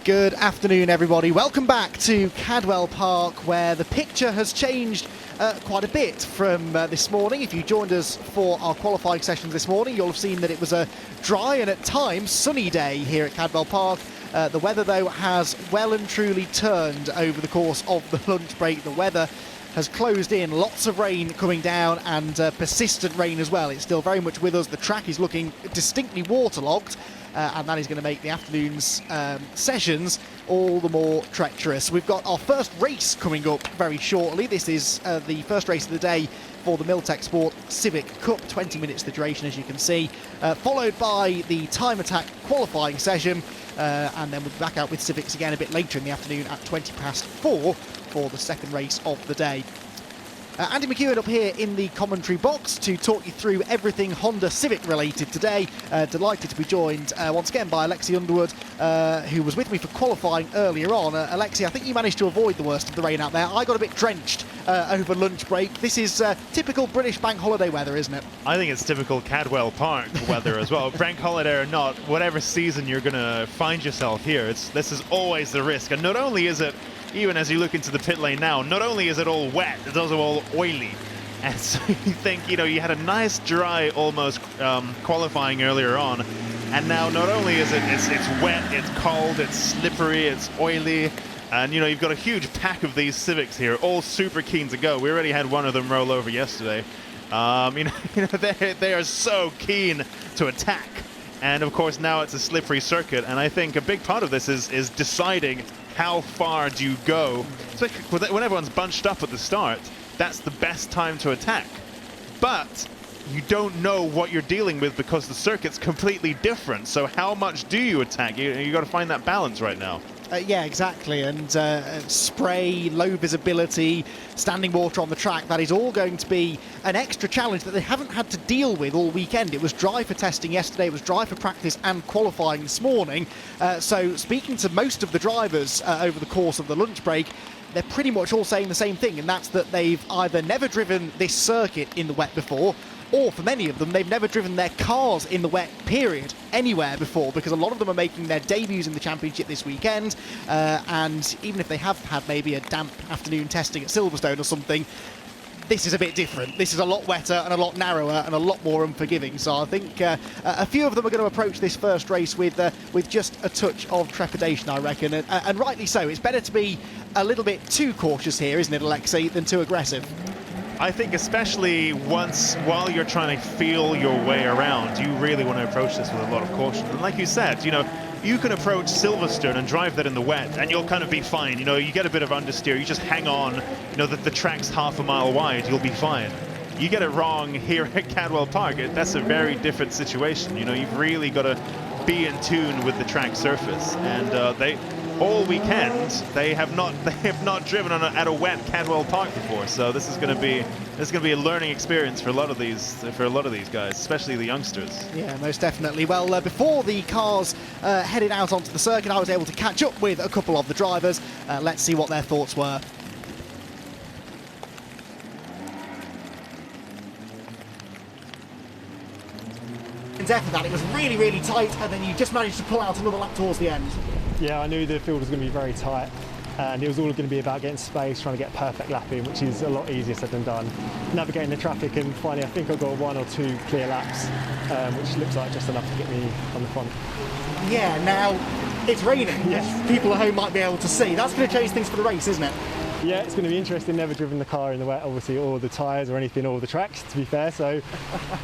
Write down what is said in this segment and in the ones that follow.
Good afternoon, everybody. Welcome back to Cadwell Park, where the picture has changed quite a bit from this morning. If you joined us for our qualifying sessions this morning, you'll have seen that it was a dry and at times sunny day here at Cadwell Park. The weather, though, has well and truly turned over the course of the lunch break. The weather has closed in, lots of rain coming down and persistent rain as well. It's still very much with us. The track is looking distinctly waterlogged. And that is going to make the afternoon's sessions all the more treacherous. We've got our first race coming up very shortly. This is the first race of the day for the Milltek Sport Civic Cup, 20 minutes the duration, as you can see, followed by the time attack qualifying session, and then we'll be back out with Civics again a bit later in the afternoon at 4:20 for the second race of the day. Andy McEwen up here in the commentary box to talk you through everything Honda Civic related today. Delighted to be joined once again by Alexi Underwood, who was with me for qualifying earlier on. Alexi, I think you managed to avoid the worst of the rain out there. I got a bit drenched over lunch break. This is typical British bank holiday weather, isn't it? I think it's typical Cadwell Park weather as well. Bank holiday or not, whatever season you're going to find yourself here, this is always the risk. And not only is it, even as you look into the pit lane now, not only is it all wet, it's also all oily. And so you think, you had a nice dry almost qualifying earlier on, and now not only is it's wet, it's cold, it's slippery, it's oily, and you've got a huge pack of these Civics here, all super keen to go. We already had one of them roll over yesterday. They are so keen to attack, and of course now it's a slippery circuit, and I think a big part of this is deciding how far do you go, especially when everyone's bunched up at the start. That's the best time to attack, but you don't know what you're dealing with because the circuit's completely different. So how much do you attack? You got to find that balance right now. Yeah, exactly, and spray, low visibility, standing water on the track, that is all going to be an extra challenge that they haven't had to deal with all weekend. It was dry for testing yesterday, it was dry for practice and qualifying this morning. So speaking to most of the drivers over the course of the lunch break, they're pretty much all saying the same thing, and that's that they've either never driven this circuit in the wet before, or for many of them, they've never driven their cars in the wet, period, anywhere before, because a lot of them are making their debuts in the championship this weekend, and even if they have had maybe a damp afternoon testing at Silverstone or something, this is a bit different. This is a lot wetter and a lot narrower and a lot more unforgiving. So I think a few of them are going to approach this first race with just a touch of trepidation, I reckon, and rightly so. It's better to be a little bit too cautious here, isn't it, Alexei, than too aggressive? I think especially while you're trying to feel your way around, you really want to approach this with a lot of caution. And like you said, you can approach Silverstone and drive that in the wet and you'll kind of be fine. You get a bit of understeer, you just hang on, that the track's half a mile wide, you'll be fine. You get it wrong here at Cadwell Park, that's a very different situation. You've really got to be in tune with the track surface, and all weekend they have not driven at a wet Cadwell Park before, so this is going to be a learning experience for a lot of these guys, especially the youngsters. Yeah, most definitely. Well, before the cars headed out onto the circuit, I was able to catch up with a couple of the drivers. Let's see what their thoughts were. After that, it was really, really tight, and then you just managed to pull out another lap towards the end. Yeah, I knew the field was going to be very tight, and it was all going to be about getting space, trying to get perfect lapping, which is a lot easier said than done. Navigating the traffic, and finally I think I got 1 or 2 clear laps, which looks like just enough to get me on the front. Yeah, now it's raining. Yes. People at home might be able to see. That's going to change things for the race, isn't it? Yeah, it's going to be interesting. Never driven the car in the wet, obviously, or the tyres or anything, or the tracks, to be fair. So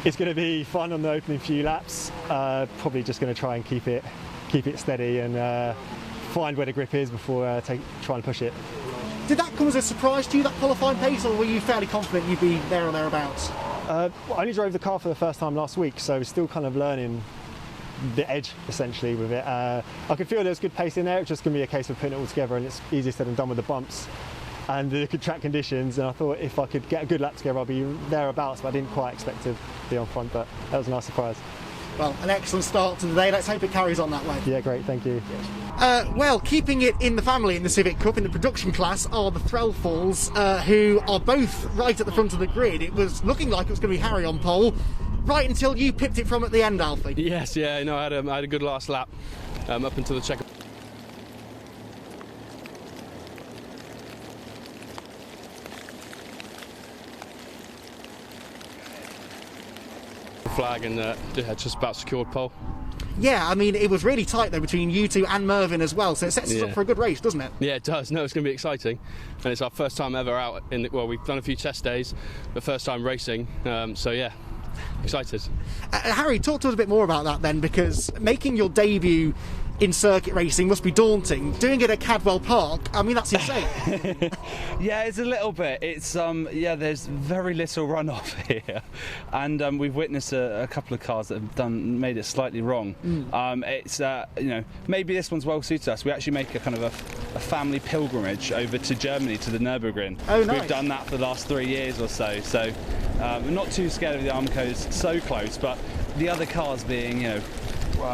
it's going to be fun on the opening few laps. Probably just going to try and keep it steady and find where the grip is before try and push it. Did that come as a surprise to you, that qualifying pace, or were you fairly confident you'd be there or thereabouts? I only drove the car for the first time last week, so we're still kind of learning the edge essentially with it. I could feel there's good pace in there. It's just going to be a case of putting it all together, and it's easier said than done with the bumps and the good track conditions. And I thought if I could get a good lap together, I'll be thereabouts, but I didn't quite expect to be on front, but that was a nice surprise. Well, an excellent start to the day. Let's hope it carries on that way. Yeah, great, thank you. Well, keeping it in the family in the Civic Cup in the production class are the Threlfalls, who are both right at the front of the grid. It was looking like it was going to be Harry on pole, right until you pipped it from at the end, Alfie. Yes, yeah, I had a good last lap up until the checker. flag and just about secured pole. Yeah, I mean, it was really tight though between you two and Mervyn as well, so it sets us up for a good race, doesn't it? Yeah, it does. No, it's going to be exciting, and it's our first time ever out well, we've done a few test days, but first time racing, so yeah, excited. Harry, talk to us a bit more about that then, because making your debut in circuit racing must be daunting. Doing it at Cadwell Park, I mean, that's insane. Yeah, it's a little bit. It's there's very little runoff here, and we've witnessed a couple of cars that have made it slightly wrong. It's maybe this one's well suited us. We actually make a kind of a family pilgrimage over to Germany to the Nürburgring. Oh, nice. We've done that for the last 3 years or so. So we're not too scared of the Armcos so close, but the other cars being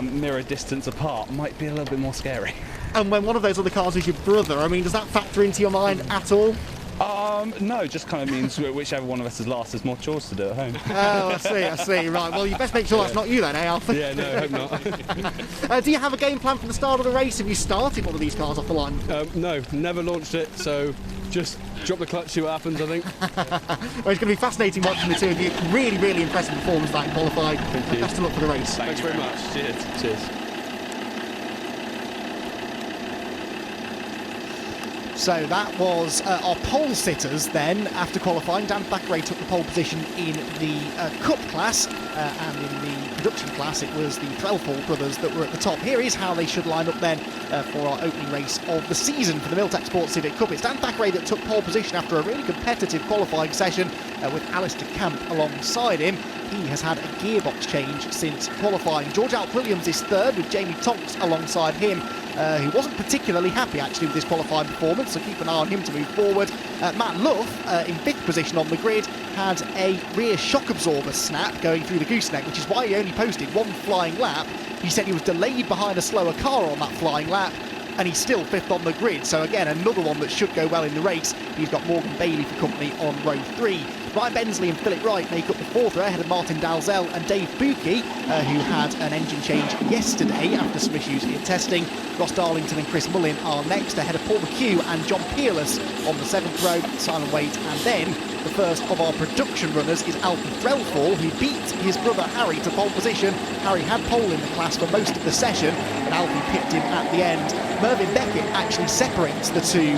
mirror distance apart might be a little bit more scary. And when one of those other cars is your brother, I mean, does that factor into your mind at all? No, it just kind of means whichever one of us is last has more chores to do at home. Oh, I see. Right, well, you best make sure that's not you then, eh, Alfie? Yeah, no, I hope not. Do you have a game plan from the start of the race? Have you started one of these cars off the line? No, never launched it, so just drop the clutch, see what happens, I think. Well, it's going to be fascinating watching the two of you. Really, really impressive performance that in qualified. Thank you. Best of luck for the race. Thanks very much. Cheers. So that was our pole sitters then after qualifying. Dan Thackeray took the pole position in the Cup class, and in the production class it was the Threlfall brothers that were at the top. Here is how they should line up then for our opening race of the season for the Milltek Sports Civic Cup. It's Dan Thackeray that took pole position after a really competitive qualifying session with Alistair Camp alongside him. He has had a gearbox change since qualifying. George Alp Williams is third with Jamie Tonks alongside him, who wasn't particularly happy actually with his qualifying performance, so keep an eye on him to move forward. Matt Luff, in fifth position on the grid, had a rear shock absorber snap going through the gooseneck, which is why he only posted one flying lap. He said he was delayed behind a slower car on that flying lap, and he's still fifth on the grid. So again, another one that should go well in the race. He's got Morgan Bailey for company on row 3. Ryan Bensley and Philip Wright make up the fourth row ahead of Martin Dalzell and Dave Buki, who had an engine change yesterday after some issues in testing. Ross Darlington and Chris Mullin are next ahead of Paul McHugh and John Peerless on the seventh row, Simon Waite, and then the first of our production runners is Alfie Threlfall, who beat his brother Harry to pole position. Harry had pole in the class for most of the session, but Alfie pipped him at the end. Mervyn Beckett actually separates the two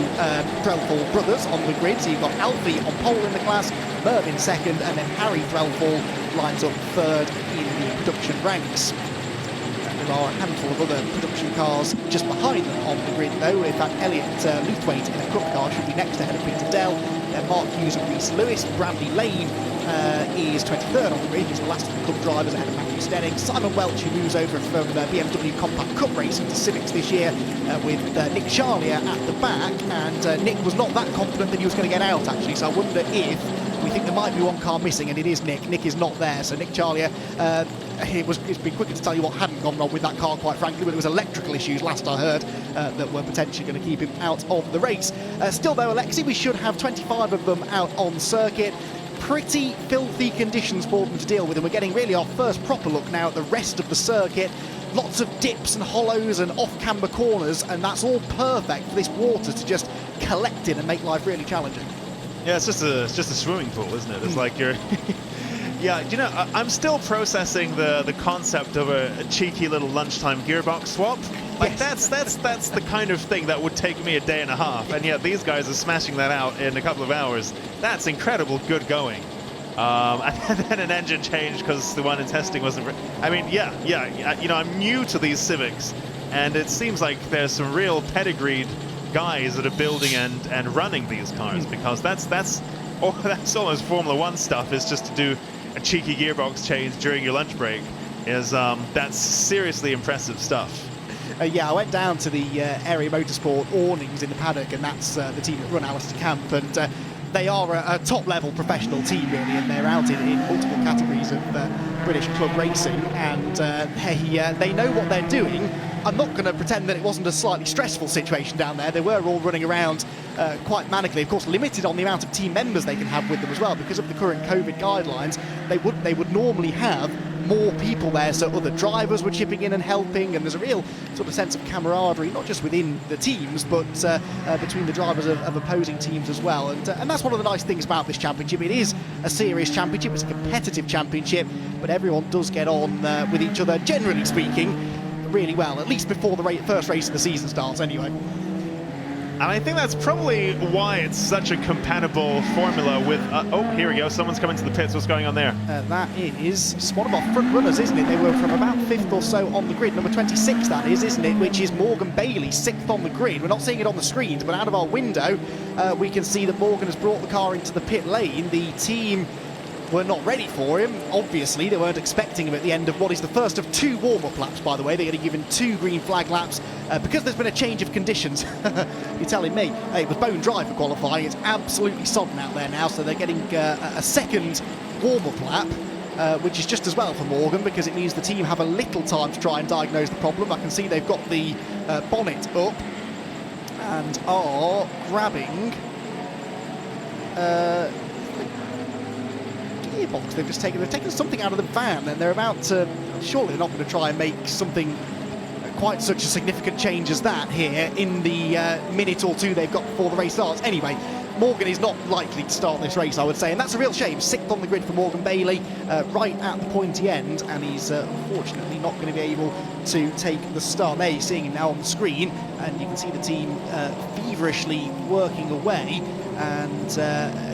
Threlfall brothers on the grid, so you've got Alfie on pole in the class, Mervyn second, and then Harry Threlfall lines up third in the production ranks. There are a handful of other production cars just behind them on the grid though. In fact, Elliot Luthwaite in a Cup car should be next ahead of Peter Dell. Then Mark Hughes and Reese Lewis. Bradley Lane is 23rd on the grid. He's the last of the Cup drivers ahead of Matthew Stenning. Simon Welch, who moves over from BMW Compact Cup racing to Civics this year with Nick Charlier at the back. And Nick was not that confident that he was going to get out actually, so I wonder if we think there might be one car missing, and it is Nick. Nick is not there, so Nick Charlier, it's been quicker to tell you what hadn't gone wrong with that car, quite frankly, but it was electrical issues, last I heard, that were potentially going to keep him out of the race. Still though, Alexi, we should have 25 of them out on circuit. Pretty filthy conditions for them to deal with, and we're getting really our first proper look now at the rest of the circuit. Lots of dips and hollows and off-camber corners, and that's all perfect for this water to just collect in and make life really challenging. Yeah, it's just a swimming pool, isn't it? It's like you're... Yeah, you know, I'm still processing the concept of a cheeky little lunchtime gearbox swap. Like, yes. that's the kind of thing that would take me a day and a half, and yet these guys are smashing that out in a couple of hours. That's incredible good going. And then an engine change because the one in testing wasn't... I mean, yeah, you know, I'm new to these Civics, and it seems like there's some real pedigreed guys that are building and running these cars, because that's almost Formula One stuff, is just to do a cheeky gearbox change during your lunch break. That's seriously impressive stuff. Yeah, I went down to the Area Motorsport awnings in the paddock, and that's the team that run Alistair Camp, and they are a top-level professional team, really, and they're out in multiple categories of British club racing, and they know what they're doing. I'm not going to pretend that it wasn't a slightly stressful situation down there. They were all running around quite manically, of course, limited on the amount of team members they can have with them as well, because of the current COVID guidelines. They would normally have more people there, so other drivers were chipping in and helping, and there's a real sort of sense of camaraderie, not just within the teams, but between the drivers of opposing teams as well. And that's one of the nice things about this championship. It is a serious championship, it's a competitive championship, but everyone does get on with each other, generally speaking, really well, at least before the first race of the season starts anyway. And I think that's probably why it's such a compatible formula with... oh, here we go. Someone's coming to the pits. What's going on there? That is one of our front runners, isn't it? They were from about 5th or so on the grid. Number 26, that is, isn't it? Which is Morgan Bailey, 6th on the grid. We're not seeing it on the screens, but out of our window, we can see that Morgan has brought the car into the pit lane. The team were not ready for him. Obviously, they weren't expecting him at the end of what is the first of 2 warm-up laps, by the way. They're going to give him 2 green flag laps because there's been a change of conditions. You're telling me. It was bone dry for qualifying. It's absolutely sodden out there now, so they're getting a second warm-up lap, which is just as well for Morgan because it means the team have a little time to try and diagnose the problem. I can see they've got the bonnet up and are grabbing... gearbox. They've taken something out of the van, and they're about to... Surely they're not going to try and make something quite such a significant change as that here in the minute or 2 they've got before the race starts. Anyway, Morgan is not likely to start this race, I would say, and that's a real shame. 6th on the grid for Morgan Bailey, right at the pointy end, and he's unfortunately not going to be able to take the start. There you're seeing him now on the screen, and you can see the team feverishly working away. And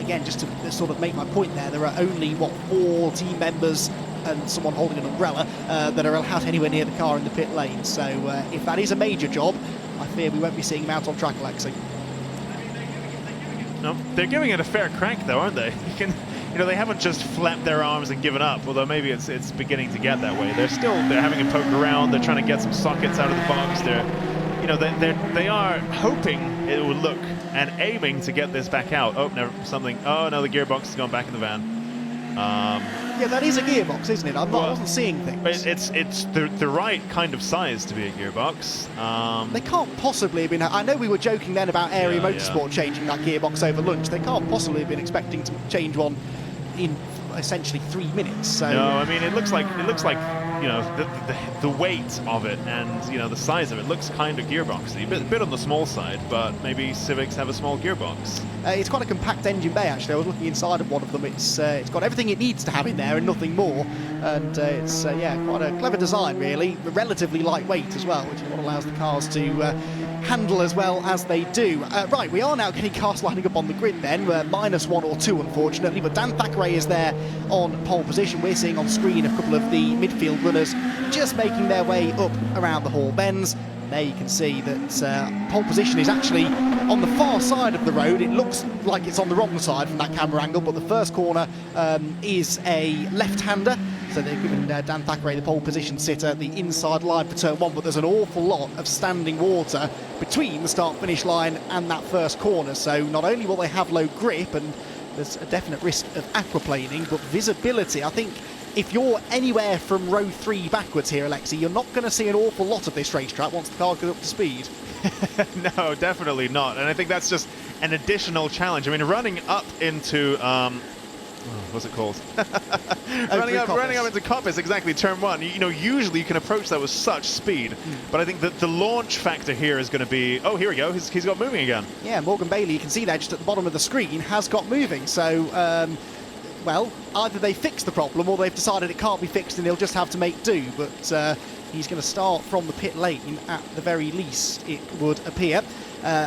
again, just to sort of make my point there are only, 4 team members and someone holding an umbrella that are allowed anywhere near the car in the pit lane. So if that is a major job, I fear we won't be seeing him out on track, Alexi. No, they're giving it a fair crack, though, aren't they? They haven't just flapped their arms and given up, although maybe it's beginning to get that way. They're having a poke around. They're trying to get some sockets out of the box. They are hoping it will look and aiming to get this back out. Oh, no, something. Oh, no, the gearbox has gone back in the van. Yeah, that is a gearbox, isn't it? I wasn't seeing things. It's the right kind of size to be a gearbox. They can't possibly have been... I know we were joking then about Area Motorsport changing that gearbox over lunch. They can't possibly have been expecting to change one in essentially 3 minutes. So no, I mean it looks like the weight of it and the size of it looks kind of gearboxy, a bit on the small side, but maybe Civics have a small gearbox. It's quite a compact engine bay actually. I was looking inside of one of them. It's got everything it needs to have in there and nothing more, and it's quite a clever design really, relatively lightweight as well, which is what allows the cars to handle as well as they do. Right, we are now getting cars lining up on the grid then. We're -1 or 2 unfortunately, but Dan Thackeray is there on pole position. We're seeing on screen a couple of the midfield runners just making their way up around the Hall bends. There you can see that pole position is actually on the far side of the road. It looks like it's on the wrong side from that camera angle, but the first corner is a left-hander. So they've given Dan Thackeray, the pole position sitter, the inside line for turn 1, but there's an awful lot of standing water between the start-finish line and that first corner. So not only will they have low grip, and there's a definite risk of aquaplaning, but visibility, I think if you're anywhere from row 3 backwards here, Alexi, you're not going to see an awful lot of this racetrack once the car goes up to speed. No, definitely not. And I think that's just an additional challenge. I mean, running up into... what's it called? running up into Coppice, exactly, turn 1. Usually you can approach that with such speed, but I think that the launch factor here is going to be... Oh, here we go. He's got moving again. Yeah, Morgan Bailey, you can see there just at the bottom of the screen, has got moving. So, well, either they fixed the problem or they've decided it can't be fixed and they'll just have to make do. But he's going to start from the pit lane at the very least, it would appear.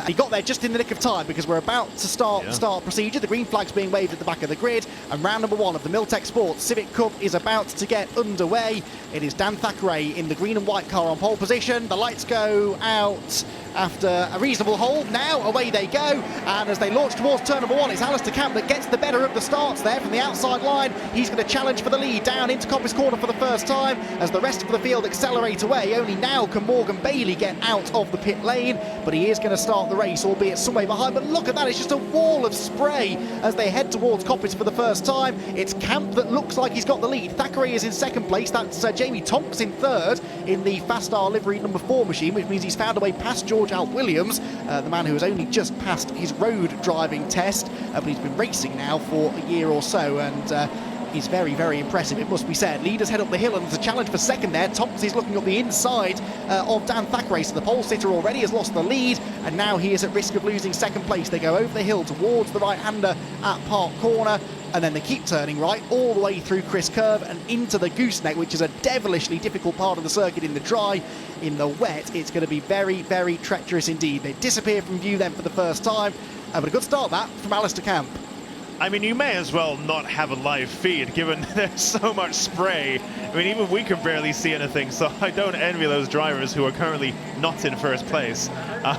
He got there just in the nick of time because we're about to start the start procedure. The green flag's being waved at the back of the grid, and round number 1 of the Milltek Sports Civic Cup is about to get underway. It is Dan Thackeray in the green and white car on pole position. The lights go out after a reasonable hold. Now away they go, and as they launch towards turn number 1, it's Alistair Camp that gets the better of the starts there from the outside line. He's going to challenge for the lead down into Coppice Corner for the first time as the rest of the field accelerate away. Only now can Morgan Bailey get out of the pit lane, but he is going to start the race, albeit some way behind. But look at that, it's just a wall of spray as they head towards Coppice for the first time. It's Camp that looks like he's got the lead. Thackeray is in second place. That's Jamie Tonks in third in the Fastar livery number 4 machine, which means he's found a way past George Alt Williams, the man who has only just passed his road driving test, but he's been racing now for a year or so, and is very, very impressive, it must be said. Leaders head up the hill, and there's a challenge for second there. Thompson is looking up the inside of Dan Thackeray, so the pole sitter already has lost the lead, and now he is at risk of losing second place. They go over the hill towards the right-hander at Park Corner, and then they keep turning right all the way through Chris Curve and into the gooseneck, which is a devilishly difficult part of the circuit in the dry. In the wet, it's going to be very, very treacherous indeed. They disappear from view then for the first time, but a good start that from Alistair Camp. I mean, you may as well not have a live feed, given there's so much spray. I mean, even we can barely see anything, so I don't envy those drivers who are currently not in first place,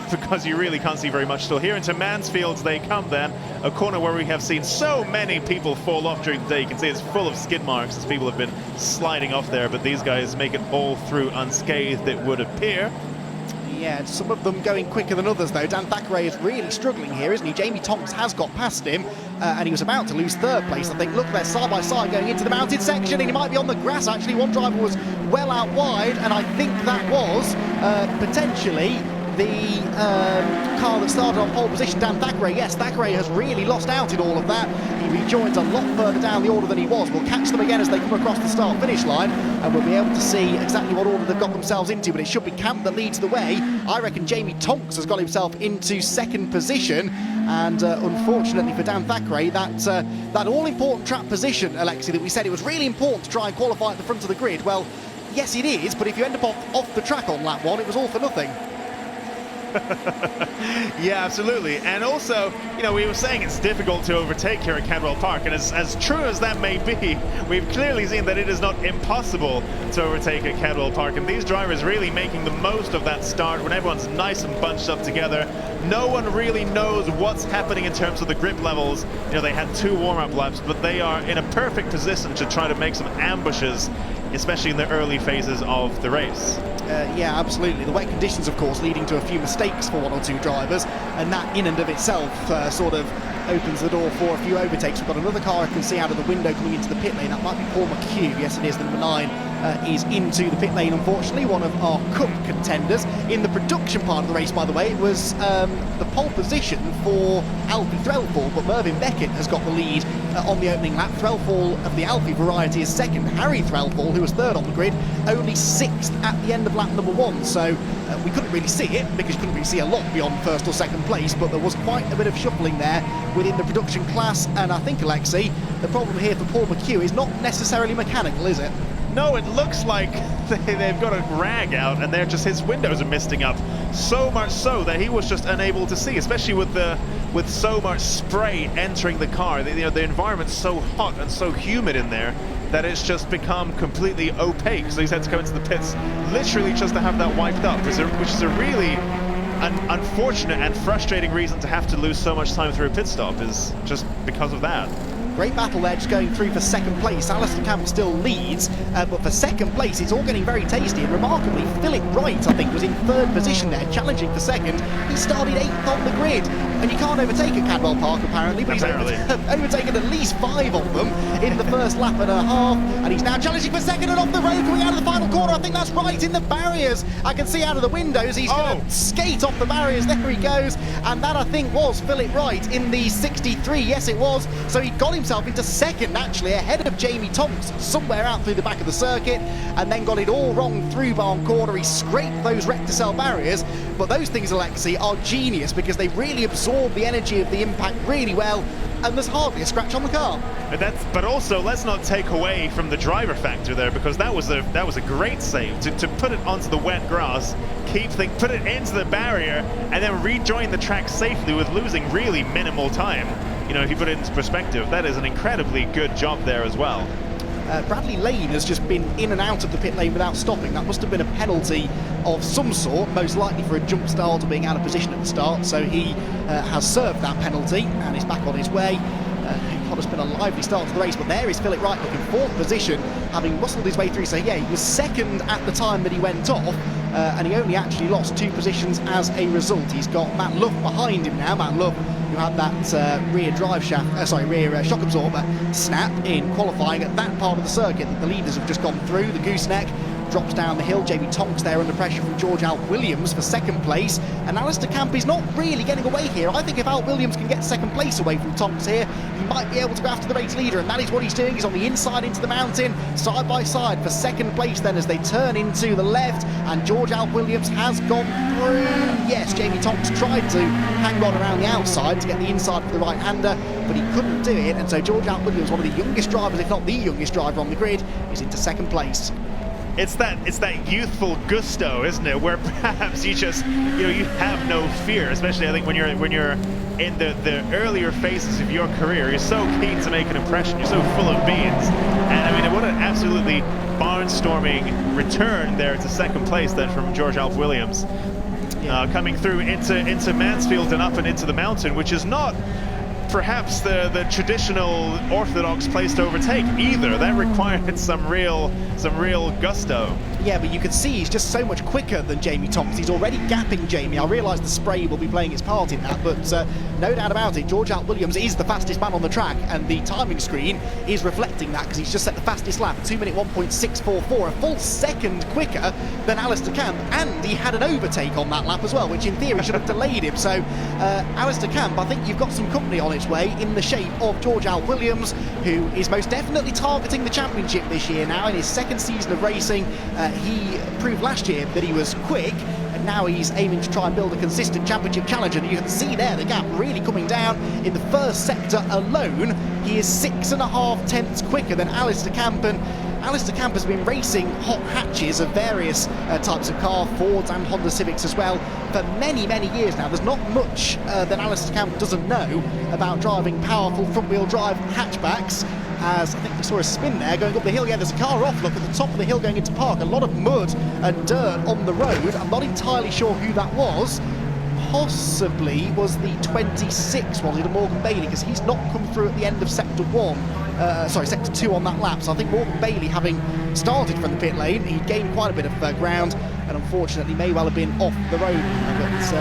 because you really can't see very much still. Here into Mansfields they come then, a corner where we have seen so many people fall off during the day. You can see it's full of skid marks as people have been sliding off there, but these guys make it all through unscathed, it would appear. Yeah, some of them going quicker than others, though. Dan Thackeray is really struggling here, isn't he? Jamie Thompson has got past him, and he was about to lose third place, I think. Look, they're side by side going into the mounted section, and he might be on the grass, actually. One driver was well out wide, and I think that was potentially the car that started on pole position, Dan Thackeray. Yes, Thackeray has really lost out in all of that. He rejoins a lot further down the order than he was. We'll catch them again as they come across the start-finish line, and we'll be able to see exactly what order they've got themselves into, but it should be Camp that leads the way. I reckon Jamie Tonks has got himself into second position, and unfortunately for Dan Thackeray, that all-important trap position, Alexi, that we said it was really important to try and qualify at the front of the grid, well, yes it is, but if you end up off the track on lap one, it was all for nothing. Yeah, absolutely. And also, you know, we were saying it's difficult to overtake here at Cadwell Park, and as true as that may be, we've clearly seen that it is not impossible to overtake at Cadwell Park, and these drivers really making the most of that start when everyone's nice and bunched up together. No one really knows what's happening in terms of the grip levels. You know, they had 2 warm-up laps, but they are in a perfect position to try to make some ambushes, especially in the early phases of the race. Yeah, absolutely. The wet conditions, of course, leading to a few mistakes for 1 or 2 drivers, and that in and of itself sort of opens the door for a few overtakes. We've got another car I can see out of the window coming into the pit lane. That might be Paul McHugh. Yes, it is. The number 9 is into the pit lane, unfortunately. One of our Cup contenders. In the production part of the race, by the way, it was the pole position for Alfie Threlfall, but Mervyn Beckett has got the lead on the opening lap. Threlfall of the Alfie variety is second. Harry Threlfall, who was third on the grid, only 6th at the end of lap number 1. So we couldn't really see it because you couldn't really see a lot beyond first or second place, but there was quite a bit of shuffling there within the production class. And I think, Alexi, the problem here for Paul McHugh is not necessarily mechanical, is it? No, it looks like they've got a rag out and they're just, his windows are misting up. So much so that he was just unable to see, especially with so much spray entering the car. You know, the environment's so hot and so humid in there that it's just become completely opaque. So he's had to go into the pits literally just to have that wiped up, which is a really unfortunate and frustrating reason to have to lose so much time through a pit stop, is just because of that. Great battle there, just going through for second place. Alistair Camp still leads, but for second place, it's all getting very tasty. And remarkably, Philip Wright, I think, was in third position there, challenging for second. He started 8th on the grid, and you can't overtake at Cadwell Park, apparently, but he's overtaken at least 5 of them in the first lap and a half, and he's now challenging for second and off the road, coming out of the final corner. I think that's right in the barriers. I can see out of the windows, he's going to skate off the barriers. There he goes, and that, I think, was Philip Wright in the 63. Yes, it was. So he got himself into second, actually, ahead of Jamie Thompson, somewhere out through the back of the circuit, and then got it all wrong through Barn Corner. He scraped those Recticel barriers, but those things, Alexi, are genius because they really absorb the energy of the impact really well, and there's hardly a scratch on the car. But also, let's not take away from the driver factor there, because that was a great save to put it onto the wet grass, put it into the barrier, and then rejoin the track safely with losing really minimal time. You know, if you put it into perspective, that is an incredibly good job there as well. Bradley Lane has just been in and out of the pit lane without stopping. That must have been a penalty of some sort, most likely for a jump start or being out of position at the start. So he has served that penalty and is back on his way. It's been a lively start to the race, but there is Philip Wright looking 4th position, having muscled his way through. So yeah, he was second at the time that he went off, and he only actually lost 2 positions as a result. He's got Matt Love behind him now. Matt Love, who had that rear shock absorber snap in qualifying at that part of the circuit that the leaders have just gone through, the gooseneck. drops down the hill. Jamie Tonks there under pressure from George Alp Williams for second place, and Alistair Camp is not really getting away here. I think if Alp Williams can get second place away from Tonks here, he might be able to go after the race leader, and that is what he's doing. He's on the inside into the mountain, side by side for second place then as they turn into the left, and George Alp Williams has gone through. Yes, Jamie Tonks tried to hang on around the outside to get the inside for the right-hander, but he couldn't do it, and so George Alp Williams, one of the youngest drivers, if not the youngest driver on the grid, is into second place. It's that youthful gusto, isn't it? Where perhaps you just, you have no fear, especially I think when you're in the earlier phases of your career. You're so keen to make an impression. You're so full of beans, and I mean, what an absolutely barnstorming return there to second place then from George Alp Williams, coming through into Mansfield and up and into the mountain, which is not perhaps the traditional orthodox place to overtake either. That required some real gusto. Yeah, but you can see he's just so much quicker than Jamie Tonks. He's already gapping Jamie. I realise the spray will be playing its part in that, but no doubt about it, George Alp Williams is the fastest man on the track, and the timing screen is reflecting that because he's just set the fastest lap, 2 minute 1.644, a full second quicker than Alistair Camp, and he had an overtake on that lap as well, which in theory should have delayed him. So Alistair Camp, I think you've got some company on its way in the shape of George Alp Williams, who is most definitely targeting the championship this year now in his second season of racing. He proved last year that he was quick, and now he's aiming to try and build a consistent championship challenge, and you can see there the gap really coming down. In the first sector alone, he is 6.5 tenths quicker than Alistair Camp, and Alistair Camp has been racing hot hatches of various types of car, Fords and Honda Civics as well, for many years now. There's not much that Alistair Camp doesn't know about driving powerful front-wheel drive hatchbacks, as I think we saw a spin there going up the hill. Yeah, there's a car off, look, at the top of the hill going into park. A lot of mud and dirt on the road. I'm not entirely sure who that was. Possibly was the 26, was it, Morgan Bailey, because he's not come through at the end of sector 2 on that lap. So I think Morgan Bailey, having started from the pit lane, he gained quite a bit of ground, and unfortunately may well have been off the road. But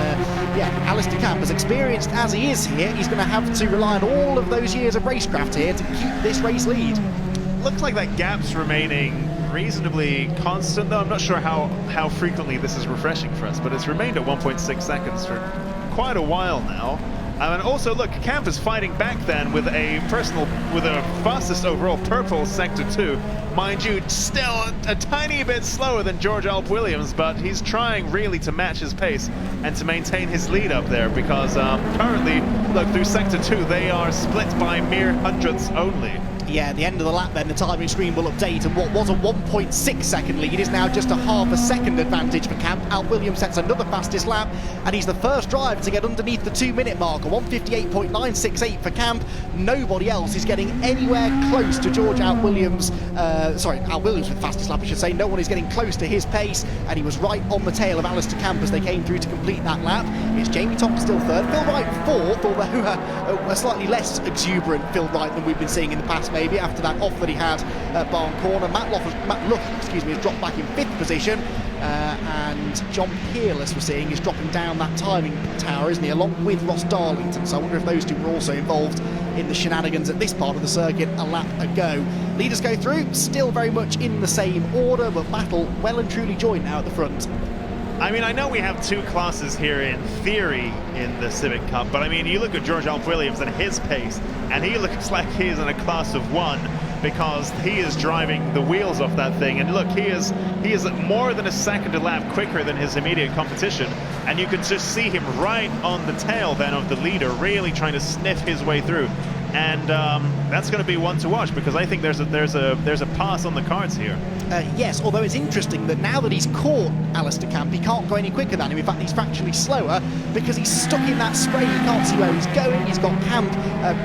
yeah, Alistair Camp, as experienced as he is here, he's going to have to rely on all of those years of racecraft here to keep this race lead. Looks like that gap's remaining reasonably constant, though I'm not sure how frequently this is refreshing for us, but it's remained at 1.6 seconds for quite a while now. And also, look, Camp is fighting back then with a fastest overall purple sector 2. Mind you, still a tiny bit slower than George Alp Williams, but he's trying really to match his pace and to maintain his lead up there, because currently, look, through sector 2, they are split by mere hundredths only. Yeah, at the end of the lap then, the timing screen will update, and what was a 1.6 second lead is now just a half a second advantage for Camp. Alp Williams sets another fastest lap, and he's the first driver to get underneath the 2 minute mark, a 1:58.968 for Camp. Nobody else is getting anywhere close to George Alp Williams, Alp Williams with the fastest lap, I should say. No one is getting close to his pace, and he was right on the tail of Alistair Camp as they came through to complete that lap. It's Jamie Tonks still third, Phil Wright fourth, although a slightly less exuberant Phil Wright than we've been seeing in the past, maybe after that off that he had at Barn Corner. Matt Luff has dropped back in 5th position, and John Peerless, we're seeing, is dropping down that timing tower, isn't he, along with Ross Darlington. So I wonder if those two were also involved in the shenanigans at this part of the circuit a lap ago. Leaders go through, still very much in the same order, but battle well and truly joined now at the front. I mean, I know we have two classes here in theory in the Civic Cup, but I mean, you look at George Alp Williams and his pace, and he looks like he's in a class of 1, because he is driving the wheels off that thing. And look, he is more than a second a lap quicker than his immediate competition, and you can just see him right on the tail then of the leader, really trying to sniff his way through. And that's going to be one to watch, because I think there's a pass on the cards here. Yes, although it's interesting that now that he's caught Alistair Camp, he can't go any quicker than him. In fact, he's fractionally slower because he's stuck in that spray. He can't see where he's going. He's got Camp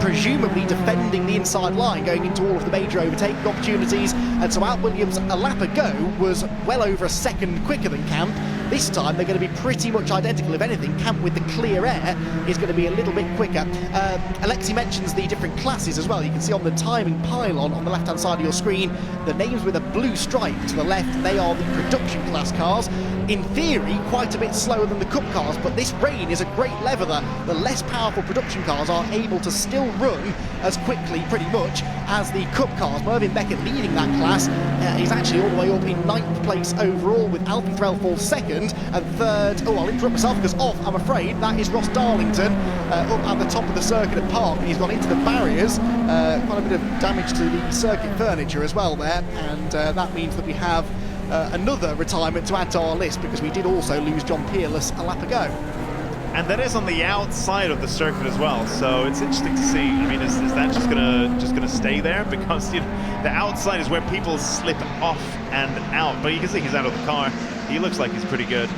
presumably defending the inside line, going into all of the major overtaking opportunities. And so Alp Williams a lap ago was well over a second quicker than Camp. This time they're going to be pretty much identical. If anything, Camp with the clear air is going to be a little bit quicker. Alexi mentions the different classes as well. You can see on the timing pylon on the left-hand side of your screen, the names with a blue stripe to the left, they are the production class cars. In theory, quite a bit slower than the Cup cars, but this rain is a great leveler. The less powerful production cars are able to still run as quickly, pretty much, as the Cup cars. Mervyn Beckett leading that class. He's actually all the way up in 9th place overall, with Alfie Threlfall second, and third, oh, I'll interrupt myself because off, I'm afraid, that is Ross Darlington up at the top of the circuit at Park. He's gone into the barriers, quite a bit of damage to the circuit furniture as well there, and that means that we have another retirement to add to our list, because we did also lose John Peerless a lap ago. And that is on the outside of the circuit as well, so it's interesting to see. I mean, is that just gonna stay there? Because the outside is where people slip off and out. But you can see he's out of the car. He looks like he's pretty good.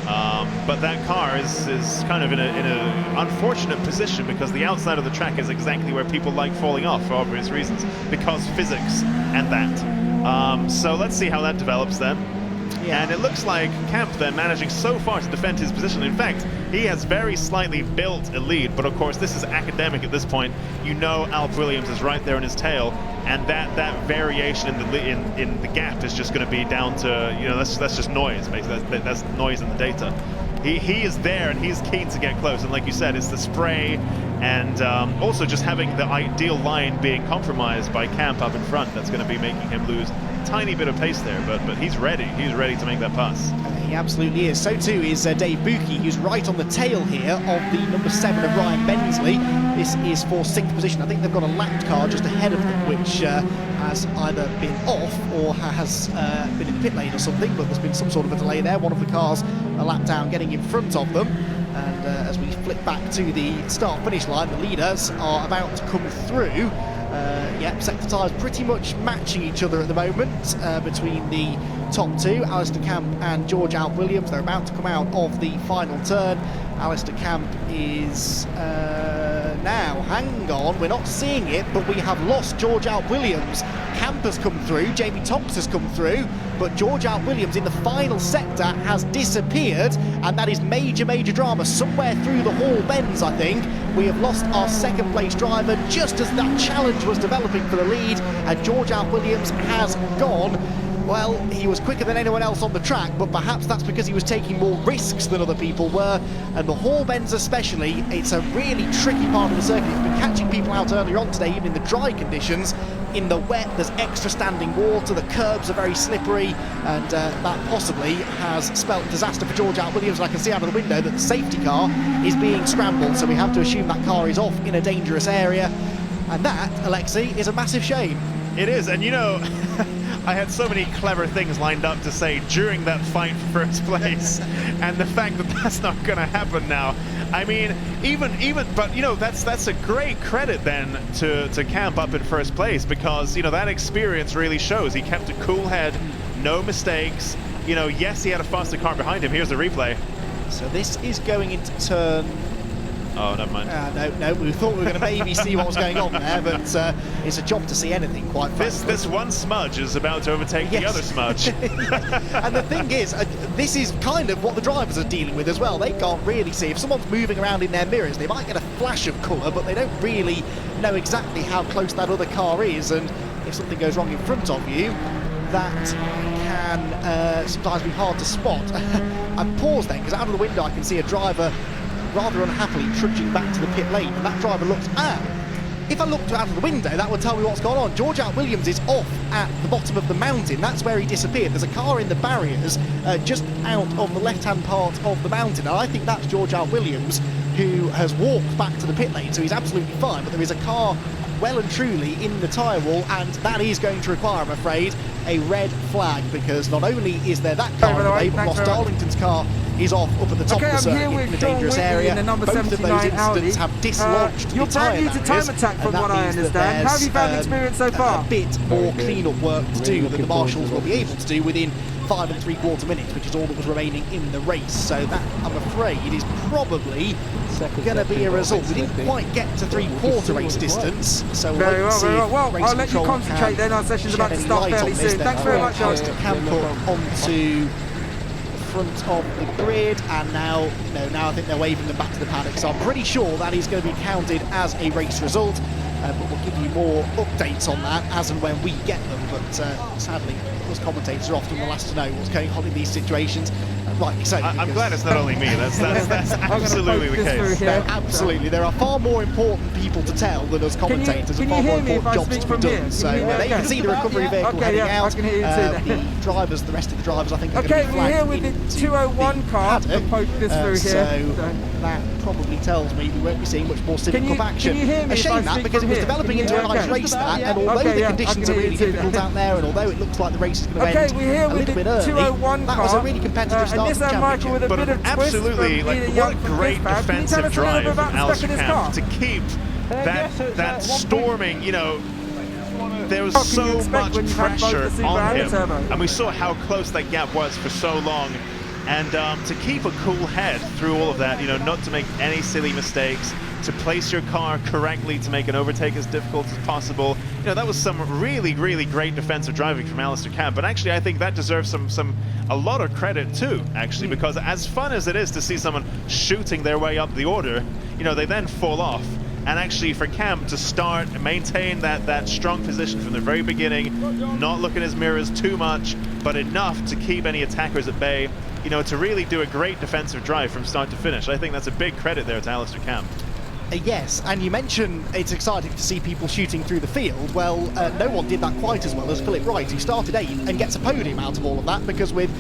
But that car is kind of in a unfortunate position, because the outside of the track is exactly where people like falling off for obvious reasons, because physics and that. So let's see how that develops then. Yeah. And it looks like Camp then managing so far to defend his position. In fact, he has very slightly built a lead, but of course this is academic at this point. You know Alf Williams is right there in his tail, and that variation in the gap is just going to be down to, you know, that's just noise, basically. That's noise in the data. He is there, and he's keen to get close, and like you said, it's the spray, and also just having the ideal line being compromised by Camp up in front that's going to be making him lose a tiny bit of pace there, but he's ready to make that pass. He absolutely is. So too is Dave Buki, who's right on the tail here of the number 7 of Ryan Bensley. This is for 6th position. I think they've got a lapped car just ahead of them, which has either been off or has been in the pit lane or something, but there's been some sort of a delay there. One of the cars a lap down, getting in front of them. And as we flip back to the start-finish line, the leaders are about to come through. Yep, sector tyres pretty much matching each other at the moment between the top two, Alistair Camp and George Alp Williams. They're about to come out of the final turn. Alistair Camp is now, hang on, we're not seeing it, but we have lost George Alp Williams. Camp has come through, Jamie Tonks has come through, but George Alp Williams in the final sector has disappeared, and that is major drama. Somewhere through the Hall Bends, I think, we have lost our 2nd place driver just as that challenge was developing for the lead, and George Alp Williams has gone. Well, he was quicker than anyone else on the track, but perhaps that's because he was taking more risks than other people were. And the Hall Bends especially, it's a really tricky part of the circuit. It's been catching people out earlier on today, even in the dry conditions. In the wet, there's extra standing water, the curbs are very slippery, and that possibly has spelt disaster for George Alp Williams. And I can see out of the window that the safety car is being scrambled, so we have to assume that car is off in a dangerous area. And that, Alexei, is a massive shame. It is, and you know, I had so many clever things lined up to say during that fight for first place, and the fact that that's not going to happen now. I mean, even, but you know, that's a great credit then to Camp up in first place, because you know that experience really shows. He kept a cool head, no mistakes. You know, yes, he had a faster car behind him. Here's the replay. So this is going into turn. Oh, never mind. No, we thought we were going to maybe see what was going on there, but it's a job to see anything, quite frankly. This one smudge is about to overtake the other smudge. And the thing is, this is kind of what the drivers are dealing with as well. They can't really see. If someone's moving around in their mirrors, they might get a flash of colour, but they don't really know exactly how close that other car is, and if something goes wrong in front of you, that can sometimes be hard to spot. I've paused then, because out of the window I can see a driver rather unhappily trudging back to the pit lane, and that driver looks, if I looked out of the window, that would tell me what's gone on. George Alp Williams is off at the bottom of the mountain. That's where he disappeared. There's a car in the barriers just out of the left-hand part of the mountain, and I think that's George Alp Williams, who has walked back to the pit lane, so he's absolutely fine, but there is a car well and truly in the tyre wall, and that is going to require, I'm afraid, a red flag, because not only is there that car in the way, but Ross Darlington's car is off up at the top of the circuit in a dangerous area. Both of those incidents have dislodged the tyre barriers, time attack from what I understand. How have you found the experience so far? A bit more clean-up work to do that the marshals will be able to do within 5 3/4 minutes, which is all that was remaining in the race. So that, I'm afraid, is probably going to be a result. We didn't quite get to 3/4 race distance, so we'll very well. I'll let you concentrate then. Our session's about to start fairly soon. Thanks very much, guys. Camp onto the front of the grid, and now I think they're waving them back to the paddock. So I'm pretty sure that is going to be counted as a race result. But we'll give you more updates on that as and when we get them. But sadly, us commentators are often the last to know what's going on in these situations. And rightly so. I'm glad it's not only me. That's absolutely the case. No, absolutely. There are far more important people to tell than us commentators, and far more important jobs to be done. So they can see the recovery vehicle heading out. The drivers, the rest of the drivers, I think, are going to be flagged. Okay, we're here with the 201 car to poke this through here. So that probably tells me we won't be seeing much more Civic Cup action. Can you hear me? A shame that, because it was developing into a nice race, that, and although the conditions are really difficult out there, and although it looks like the race is going to end a little bit early, that was a really competitive start to the championship. But absolutely, what a great defensive drive from Alistair Camp to keep that storming, you know. There was so much pressure on him, and we saw how close that gap was for so long. And to keep a cool head through all of that, you know, not to make any silly mistakes, to place your car correctly, to make an overtake as difficult as possible. You know, that was some really, really great defensive driving from Alistair Camp. But actually, I think that deserves a lot of credit too, actually, because as fun as it is to see someone shooting their way up the order, you know, they then fall off. And actually for Camp to start and maintain that strong position from the very beginning, not look in his mirrors too much, but enough to keep any attackers at bay, you know, to really do a great defensive drive from start to finish. I think that's a big credit there to Alistair Camp. Yes, and you mentioned it's exciting to see people shooting through the field. Well, no one did that quite as well as Philip Wright, who started 8th and gets a podium out of all of that, because with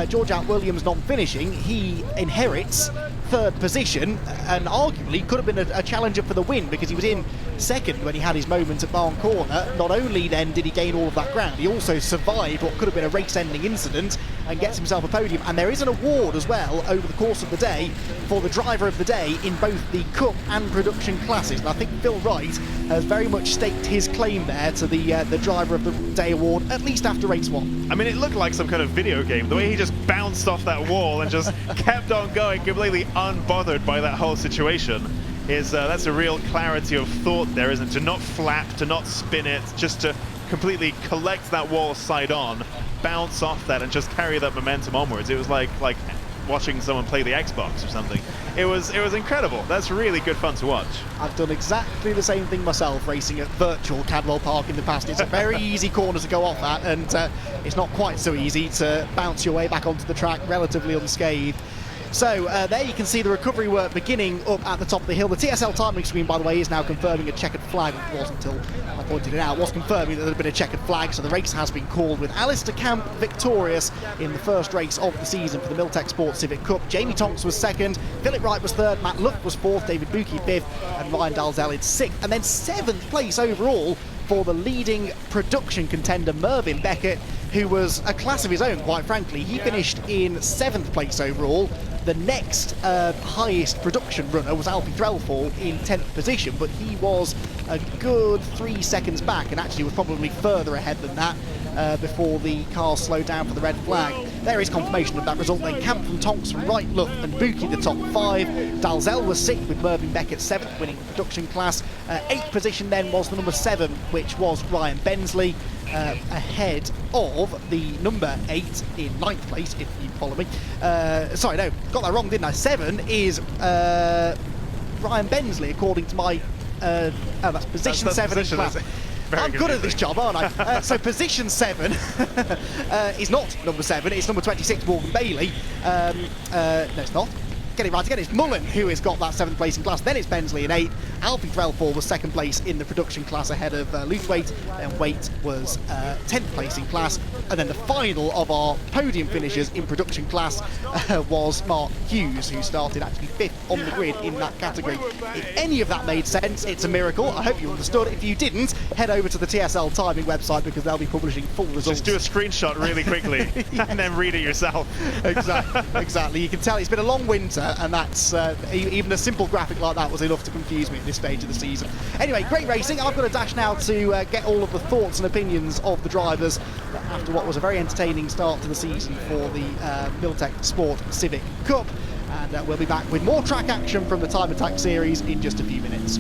George Williams non-finishing, he inherits 3rd position, and arguably could have been a challenger for the win, because he was in 2nd when he had his moment at Barn Corner. Not only then did he gain all of that ground, he also survived what could have been a race-ending incident and gets himself a podium. And there is an award as well over the course of the day for the driver of the day in both the Cup and production classes. And I think Phil Wright has very much staked his claim there to the driver of the day award, at least after race 1. I mean, it looked like some kind of video game. The way he just bounced off that wall and just kept on going, completely unbothered by that whole situation. That's a real clarity of thought there, isn't it? To not flap, to not spin it, just to completely collect that wall side on, bounce off that, and just carry that momentum onwards. It was like watching someone play the Xbox or something. It was incredible. That's really good fun to watch. I've done exactly the same thing myself, racing at virtual Cadwell Park in the past. It's a very easy corner to go off at, and it's not quite so easy to bounce your way back onto the track relatively unscathed. So there you can see the recovery work beginning up at the top of the hill. The TSL timing screen, by the way, is now confirming a checkered flag. It wasn't until I pointed it out. It was confirming that there had been a checkered flag, so the race has been called, with Alistair Camp victorious in the first race of the season for the Milltek Sports Civic Cup. Jamie Tonks was 2nd, Philip Wright was 3rd, Matt Luck was 4th, David Buki 5th, and Ryan Dalzell in 6th. And then 7th place overall for the leading production contender, Mervyn Beckett, who was a class of his own, quite frankly. He finished in 7th place overall. The next highest production runner was Alfie Threlfall in 10th position, but he was a good 3 seconds back, and actually was probably further ahead than that before the car slowed down for the red flag. There is confirmation of that result then. Camp from Tonks, from Wright, Luff and Buki the top 5. Dalzell was 6th, with Mervyn Beckett 7th, winning the production class. 8th position then was the number 7, which was Ryan Bensley, ahead of the number 8 in 9th place, if you follow me. Sorry, no, got that wrong, didn't I? 7 is Ryan Bensley, according to my that's position 7 in class. I'm good at this job, aren't I? So position 7 is not number 7, it's number 26, Morgan Bailey. No, it's not. Get it right again, it's Mullen who has got that 7th place in class, then it's Bensley in 8th. Alfie Threlfall was 2nd place in the production class ahead of Luthwaite, and Waite was 10th place in class. And then the final of our podium finishers in production class was Mark Hughes, who started actually 5th on the grid in that category. If any of that made sense, it's a miracle. I hope you understood. If you didn't, head over to the TSL timing website, because they'll be publishing full results. Just do a screenshot really quickly and then read it yourself. Exactly. You can tell it's been a long winter, and that's even a simple graphic like that was enough to confuse me at this stage of the season. Anyway, great racing. I've got a dash now to get all of the thoughts and opinions of the drivers after what was a very entertaining start to the season for the Milltek Sport Civic Cup, and we'll be back with more track action from the Time Attack series in just a few minutes.